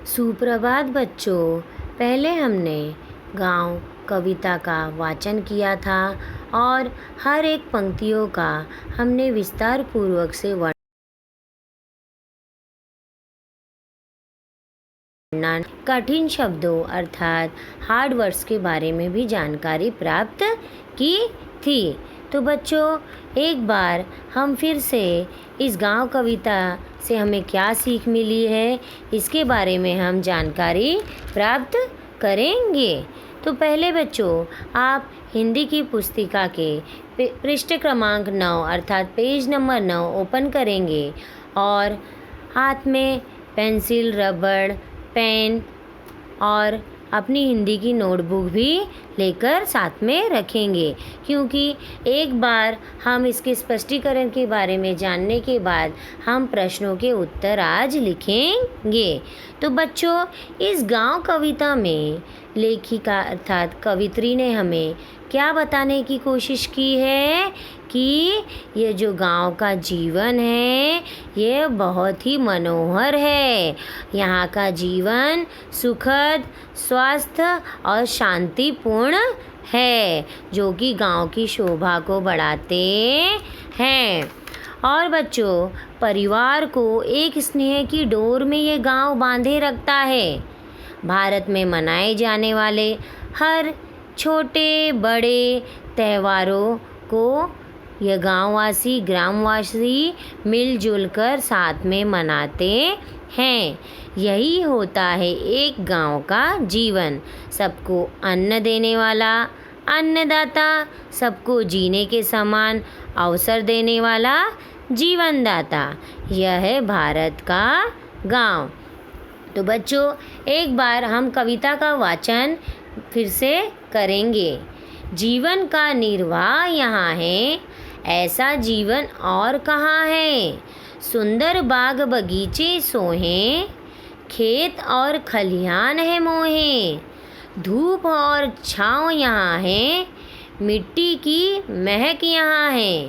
सुप्रभात बच्चों। पहले हमने गांव कविता का वाचन किया था और हर एक पंक्तियों का हमने विस्तार पूर्वक से वर्णन, कठिन शब्दों अर्थात हार्ड वर्ड्स के बारे में भी जानकारी प्राप्त की थी। तो बच्चों, एक बार हम फिर से इस गांव कविता से हमें क्या सीख मिली है इसके बारे में हम जानकारी प्राप्त करेंगे। तो पहले बच्चों, आप हिंदी की पुस्तिका के पृष्ठ क्रमांक 9 अर्थात पेज नंबर 9 ओपन करेंगे और हाथ में पेंसिल, रबड़, पेन और अपनी हिंदी की नोटबुक भी लेकर साथ में रखेंगे, क्योंकि एक बार हम इसके स्पष्टीकरण के बारे में जानने के बाद हम प्रश्नों के उत्तर आज लिखेंगे। तो बच्चों, इस गांव कविता में लेखिका अर्थात कवित्री ने हमें क्या बताने की कोशिश की है कि ये जो गांव का जीवन है ये बहुत ही मनोहर है। यहाँ का जीवन सुखद, स्वस्थ और शांतिपूर्ण है, जो कि गांव की शोभा को बढ़ाते हैं। और बच्चों, परिवार को एक स्नेह की डोर में ये गांव बांधे रखता है। भारत में मनाए जाने वाले हर छोटे बड़े त्योहारों को यह गांववासी ग्रामवासी मिलजुल कर साथ में मनाते हैं। यही होता है एक गांव का जीवन। सबको अन्न देने वाला अन्नदाता, सबको जीने के समान अवसर देने वाला जीवनदाता, यह है भारत का गांव। तो बच्चों, एक बार हम कविता का वाचन फिर से करेंगे। जीवन का निर्वाह यहाँ है, ऐसा जीवन और कहाँ है। सुंदर बाग बगीचे सोहे, खेत और खलिहान है मोहे। धूप और छाँव यहाँ है, मिट्टी की महक यहाँ है।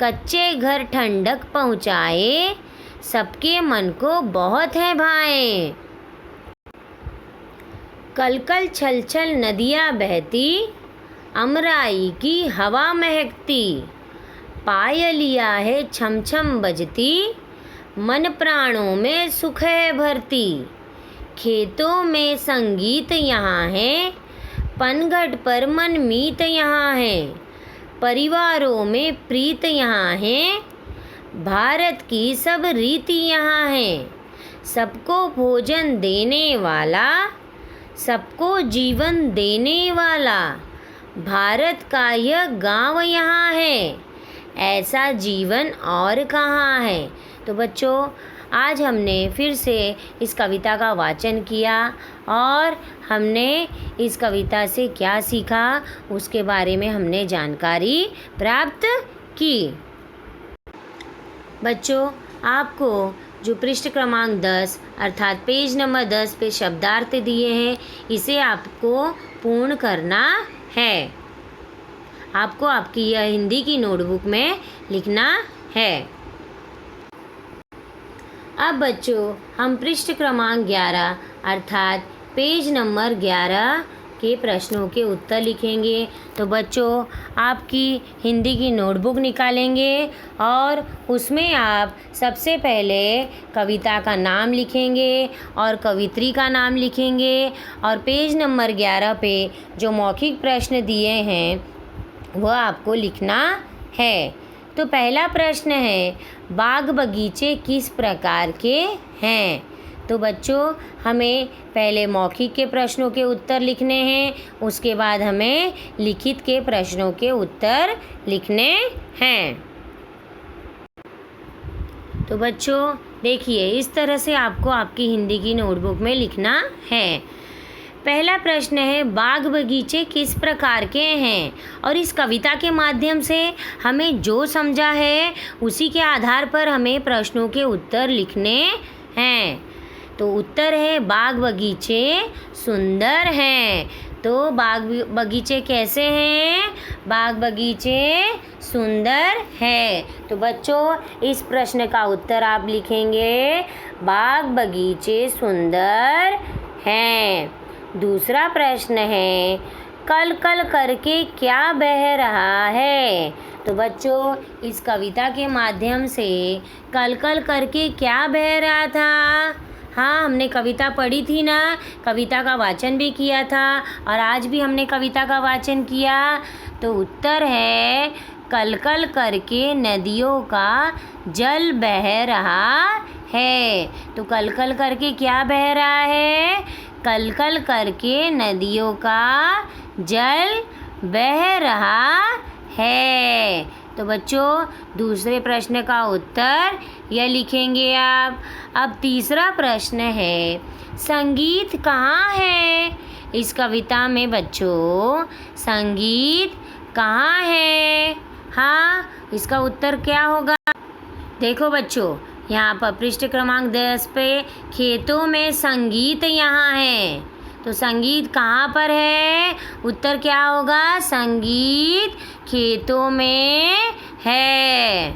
कच्चे घर ठंडक पहुँचाए, सबके मन को बहुत है भाए। कलकल छल छल नदियाँ बहती, अमराई की हवा महकती। पायलिया है छम छम बजती, मन प्राणों में सुख है भरती। खेतों में संगीत यहाँ है, पनघट पर मन मीत यहाँ है। परिवारों में प्रीत यहाँ है, भारत की सब रीति यहाँ है। सबको भोजन देने वाला, सबको जीवन देने वाला, भारत का यह गांव यहाँ है, ऐसा जीवन और कहाँ है। तो बच्चों, आज हमने फिर से इस कविता का वाचन किया और हमने इस कविता से क्या सीखा उसके बारे में हमने जानकारी प्राप्त की। बच्चों, आपको जो पृष्ठ क्रमांक 10 अर्थात पेज नंबर 10 पे शब्दार्थ दिए हैं, इसे आपको पूर्ण करना है। आपको आपकी यह हिंदी की नोटबुक में लिखना है। अब बच्चों, हम पृष्ठ क्रमांक 11 अर्थात पेज नंबर 11 के प्रश्नों के उत्तर लिखेंगे। तो बच्चों, आपकी हिंदी की नोटबुक निकालेंगे और उसमें आप सबसे पहले कविता का नाम लिखेंगे और कवित्री का नाम लिखेंगे और पेज नंबर 11 पे जो मौखिक प्रश्न दिए हैं वह आपको लिखना है। तो पहला प्रश्न है, बाग बगीचे किस प्रकार के हैं। तो बच्चों, हमें पहले मौखिक के प्रश्नों के उत्तर लिखने हैं, उसके बाद हमें लिखित के प्रश्नों के उत्तर लिखने हैं। तो बच्चों देखिए, इस तरह से आपको आपकी हिंदी की नोटबुक में लिखना है। पहला प्रश्न है, बाग बगीचे किस प्रकार के हैं। और इस कविता के माध्यम से हमें जो समझा है उसी के आधार पर हमें प्रश्नों के उत्तर लिखने हैं। तो उत्तर है, बाग बगीचे सुंदर हैं। तो बाग बगीचे कैसे हैं? बाग बगीचे सुंदर है। तो बच्चों इस प्रश्न का उत्तर आप लिखेंगे बाग बगीचे सुंदर हैं। दूसरा प्रश्न है कल कल करके क्या बह रहा है? तो बच्चों इस कविता के माध्यम से कल कल करके क्या बह रहा था? हाँ, हमने कविता पढ़ी थी ना, कविता का वाचन भी किया था और आज भी हमने कविता का वाचन किया। तो उत्तर है कल कल करके नदियों का जल बह रहा है। तो कल कल करके क्या बह रहा है? कल कल करके नदियों का जल बह रहा है। तो बच्चों दूसरे प्रश्न का उत्तर यह लिखेंगे आप। अब तीसरा प्रश्न है संगीत कहाँ है? इस कविता में बच्चों संगीत कहाँ है? हाँ, इसका उत्तर क्या होगा? देखो बच्चों यहाँ पर पृष्ठ क्रमांक 10 पे खेतों में संगीत यहाँ है। तो संगीत कहाँ पर है? उत्तर क्या होगा? संगीत खेतों में है।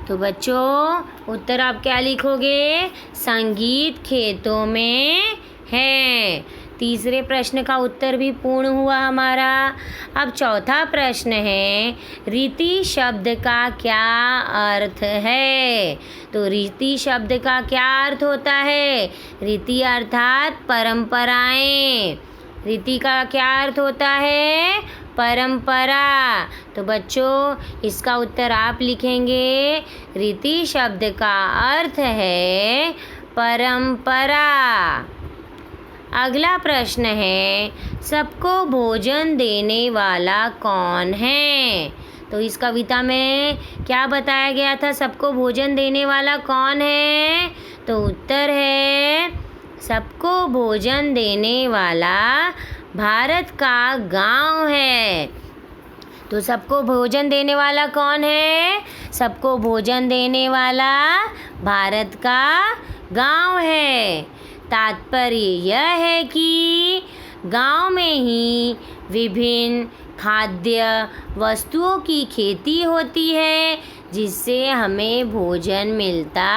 तो बच्चों उत्तर आप क्या लिखोगे? संगीत खेतों में है। तीसरे प्रश्न का उत्तर भी पूर्ण हुआ हमारा। अब चौथा प्रश्न है रीति शब्द का क्या अर्थ है? तो रीति शब्द का क्या अर्थ होता है? रीति अर्थात परंपराएं। रीति का क्या अर्थ होता है? परंपरा। तो बच्चों इसका उत्तर आप लिखेंगे रीति शब्द का अर्थ है परंपरा। अगला प्रश्न है सबको भोजन देने वाला कौन है? तो इस कविता में क्या बताया गया था? सबको भोजन देने वाला कौन है? तो उत्तर है सबको भोजन देने वाला भारत का गांव है। तो सबको भोजन देने वाला कौन है? सबको भोजन देने वाला भारत का गांव है। तात्पर्य यह है कि गांव में ही विभिन्न खाद्य वस्तुओं की खेती होती है जिससे हमें भोजन मिलता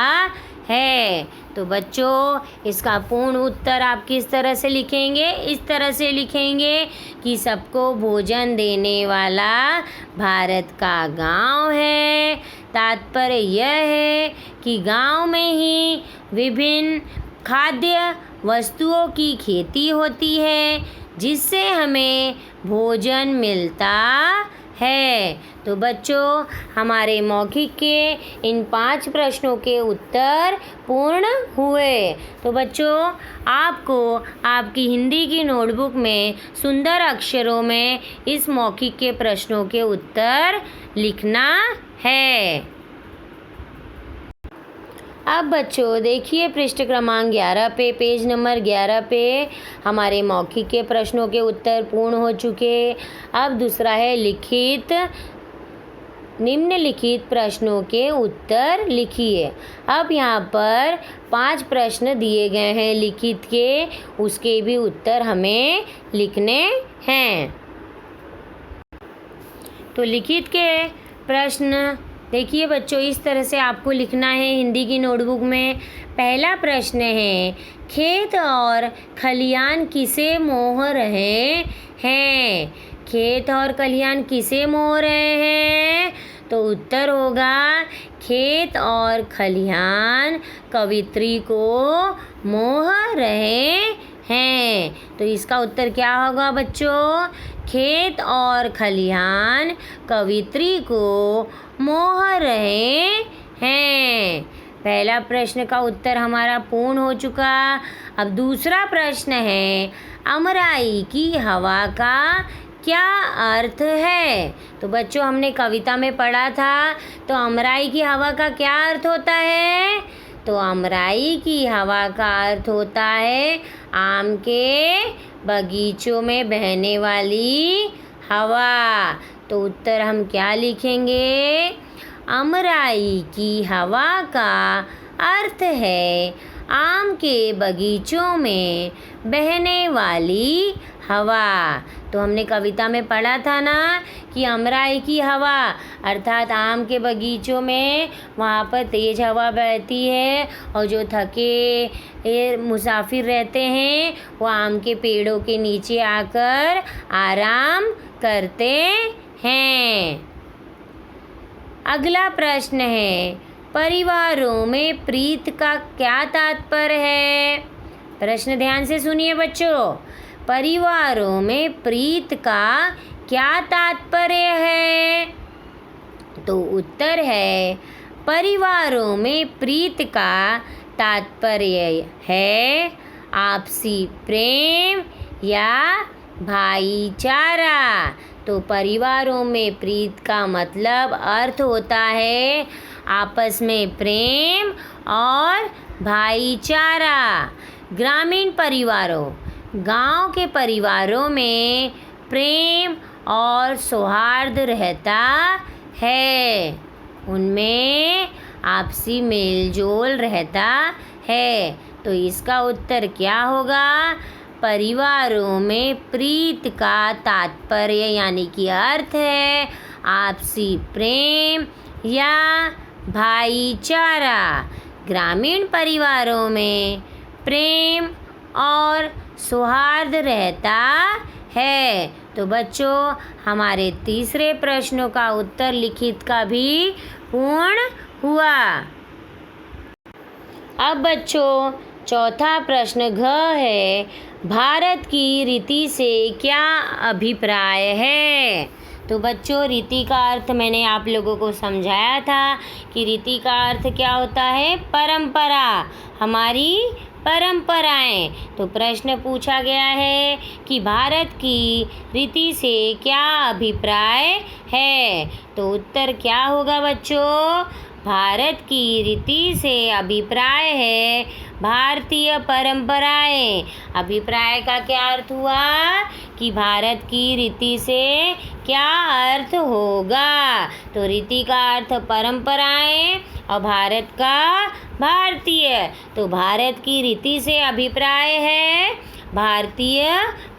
है। तो बच्चों इसका पूर्ण उत्तर आप किस तरह से लिखेंगे? इस तरह से लिखेंगे कि सबको भोजन देने वाला भारत का गांव है। तात्पर्य यह है कि गांव में ही विभिन्न खाद्य वस्तुओं की खेती होती है जिससे हमें भोजन मिलता है। तो बच्चों हमारे मौखिक के इन 5 प्रश्नों के उत्तर पूर्ण हुए। तो बच्चों आपको आपकी हिंदी की नोटबुक में सुंदर अक्षरों में इस मौखिक के प्रश्नों के उत्तर लिखना है। अब बच्चों देखिए पृष्ठ क्रमांक 11 पे पेज नंबर 11 पे हमारे मौखिक के प्रश्नों के उत्तर पूर्ण हो चुके। अब दूसरा है लिखित। निम्नलिखित प्रश्नों के उत्तर लिखिए। अब यहाँ पर 5 प्रश्न दिए गए हैं लिखित के, उसके भी उत्तर हमें लिखने हैं। तो लिखित के प्रश्न देखिए बच्चों इस तरह से आपको लिखना है हिंदी की नोटबुक में। पहला प्रश्न है खेत और खलियान किसे मोह रहे हैं? खेत और खलियान किसे मोह रहे हैं? तो उत्तर होगा खेत और खलियान कवित्री को मोह रहे हैं। तो इसका उत्तर क्या होगा बच्चों? खेत और खलिहान कवित्री को मोह रहे हैं। पहला प्रश्न का उत्तर हमारा पूर्ण हो चुका। अब दूसरा प्रश्न है अमराई की हवा का क्या अर्थ है? तो बच्चों हमने कविता में पढ़ा था, तो अमराई की हवा का क्या अर्थ होता है? तो अमराई की हवा का अर्थ होता है आम के बगीचों में बहने वाली हवा। तो उत्तर हम क्या लिखेंगे? अमराई की हवा का अर्थ है आम के बगीचों में बहने वाली हवा। तो हमने कविता में पढ़ा था ना कि अमराई की हवा अर्थात आम के बगीचों में वहाँ पर तेज हवा बहती है और जो थके मुसाफिर रहते हैं वो आम के पेड़ों के नीचे आकर आराम करते हैं। अगला प्रश्न है, परिवारों में प्रीत का क्या तात्पर्य है? प्रश्न ध्यान से सुनिए बच्चों। परिवारों में प्रीत का क्या तात्पर्य है? तो उत्तर है, परिवारों में प्रीत का तात्पर्य है आपसी प्रेम या भाईचारा। तो परिवारों में प्रीत का मतलब अर्थ होता है आपस में प्रेम और भाईचारा। ग्रामीण परिवारों, गांव के परिवारों में प्रेम और सौहार्द रहता है, उनमें आपसी मेलजोल रहता है। तो इसका उत्तर क्या होगा? परिवारों में प्रीत का तात्पर्य यानी कि अर्थ है आपसी प्रेम या भाईचारा। ग्रामीण परिवारों में प्रेम और सौहार्द रहता है। तो बच्चों, हमारे तीसरे प्रश्नों का उत्तर लिखित का भी पूर्ण हुआ। अब बच्चों, चौथा प्रश्न घ है, भारत की रीति से क्या अभिप्राय है? तो बच्चों, रीति का अर्थ मैंने आप लोगों को समझाया था कि रीति का अर्थ क्या होता है? परंपरा, हमारी परंपराएं। तो प्रश्न पूछा गया है कि भारत की रीति से क्या अभिप्राय है? तो उत्तर क्या होगा बच्चों? भारत की रीति से अभिप्राय है भारतीय परंपराएं। अभिप्राय का क्या अर्थ हुआ कि भारत की रीति से क्या अर्थ होगा? तो रीति का अर्थ परंपराएं और भारत का भारतीय। तो भारत की रीति से अभिप्राय है भारतीय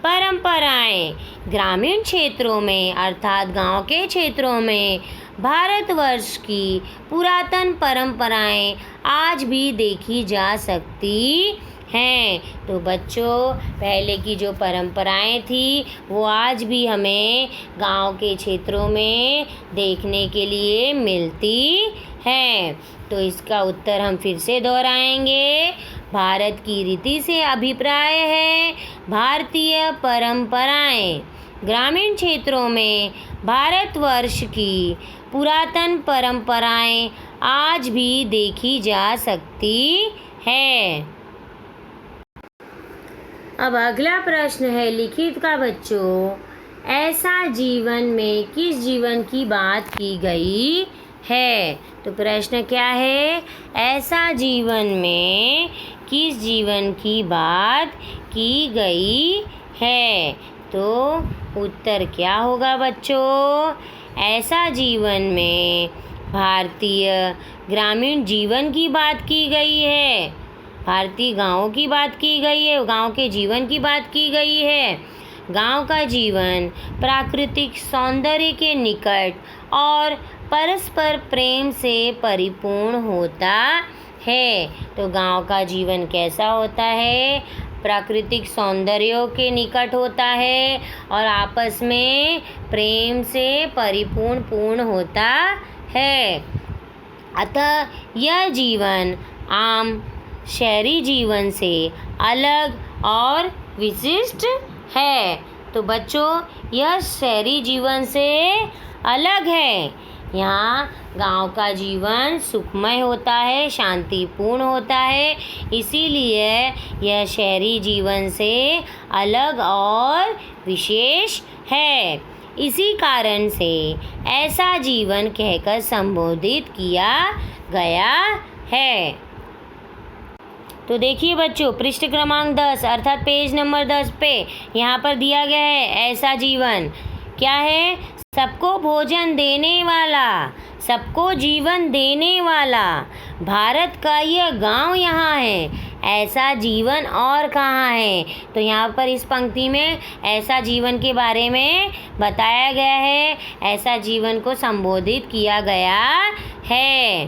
परंपराएं। ग्रामीण क्षेत्रों में अर्थात गांव के क्षेत्रों में भारतवर्ष की पुरातन परंपराएं आज भी देखी जा सकती हैं। तो बच्चों, पहले की जो परंपराएं थी वो आज भी हमें गांव के क्षेत्रों में देखने के लिए मिलती हैं। तो इसका उत्तर हम फिर से दोहराएंगे। भारत की रीति से अभिप्राय है भारतीय परंपराएं। ग्रामीण क्षेत्रों में भारतवर्ष की पुरातन परंपराएं आज भी देखी जा सकती है। अब अगला प्रश्न है लिखित का बच्चों, ऐसा जीवन में किस जीवन की बात की गई है? तो प्रश्न क्या है? ऐसा जीवन में किस जीवन की बात की गई है? तो उत्तर क्या होगा बच्चों? ऐसा जीवन में भारतीय ग्रामीण जीवन की बात की गई है, भारतीय गाँव की बात की गई है, गाँव के जीवन की बात की गई है। गाँव का जीवन प्राकृतिक सौंदर्य के निकट और परस्पर प्रेम से परिपूर्ण होता है। तो गाँव का जीवन कैसा होता है? प्राकृतिक सौंदर्यों के निकट होता है और आपस में प्रेम से पूर्ण होता है। अतः यह जीवन आम शहरी जीवन से अलग और विशिष्ट है। तो बच्चों, यह शहरी जीवन से अलग है। यहाँ गांव का जीवन सुखमय होता है, शांतिपूर्ण होता है, इसीलिए यह शहरी जीवन से अलग और विशेष है। इसी कारण से ऐसा जीवन कहकर संबोधित किया गया है। तो देखिए बच्चों, पृष्ठ क्रमांक 10 अर्थात पेज नंबर 10 पे यहाँ पर दिया गया है ऐसा जीवन क्या है? सबको भोजन देने वाला, सबको जीवन देने वाला भारत का यह गांव यहाँ है। ऐसा जीवन और कहाँ है। तो यहाँ पर इस पंक्ति में ऐसा जीवन के बारे में बताया गया है, ऐसा जीवन को संबोधित किया गया है।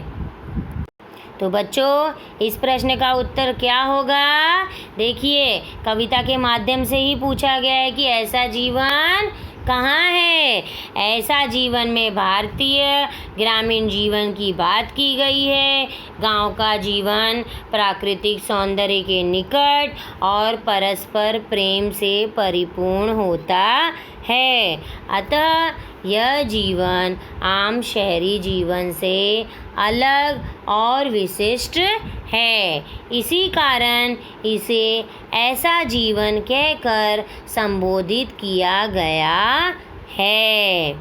तो बच्चों, इस प्रश्न का उत्तर क्या होगा? देखिए, कविता के माध्यम से ही पूछा गया है कि ऐसा जीवन कहाँ है। ऐसा जीवन में भारतीय ग्रामीण जीवन की बात की गई है। गांव का जीवन प्राकृतिक सौंदर्य के निकट और परस्पर प्रेम से परिपूर्ण होता है। अतः यह जीवन आम शहरी जीवन से अलग और विशिष्ट है। इसी कारण इसे ऐसा जीवन कहकर संबोधित किया गया है।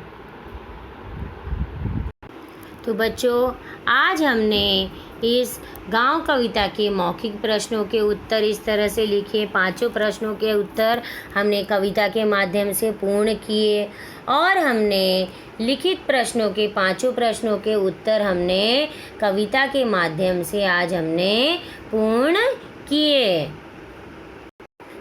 तो बच्चों, आज हमने इस गांव कविता के मौखिक प्रश्नों के उत्तर इस तरह से लिखे। 5 प्रश्नों के उत्तर हमने कविता के माध्यम से पूर्ण किए और हमने लिखित प्रश्नों के 5 प्रश्नों के उत्तर हमने कविता के माध्यम से आज हमने पूर्ण किए।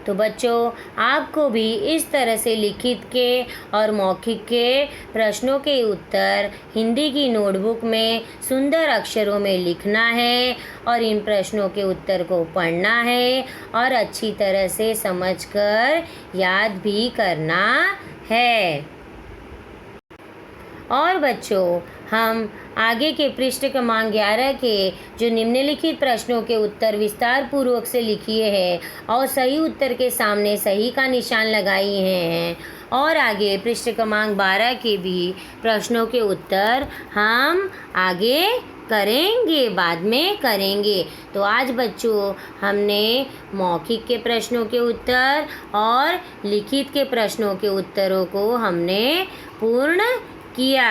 तो बच्चों, आपको भी इस तरह से लिखित के और मौखिक के प्रश्नों के उत्तर हिंदी की नोटबुक में सुंदर अक्षरों में लिखना है और इन प्रश्नों के उत्तर को पढ़ना है और अच्छी तरह से समझकर याद भी करना है। और बच्चों, हम आगे के पृष्ठ क्रमांक 11 के जो निम्नलिखित प्रश्नों के उत्तर विस्तार पूर्वक से लिखिए हैं और सही उत्तर के सामने सही का निशान लगाए हैं और आगे पृष्ठ क्रमांक 12 के भी प्रश्नों के उत्तर हम आगे करेंगे, बाद में करेंगे। तो आज बच्चों, हमने मौखिक के प्रश्नों के उत्तर और लिखित के प्रश्नों के उत्तरों को हमने पूर्ण किया।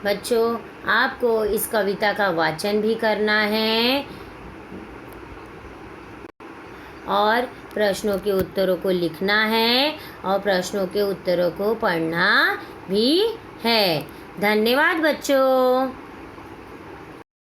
बच्चों, आपको इस कविता का वाचन भी करना है और प्रश्नों के उत्तरों को लिखना है और प्रश्नों के उत्तरों को पढ़ना भी है। धन्यवाद बच्चों।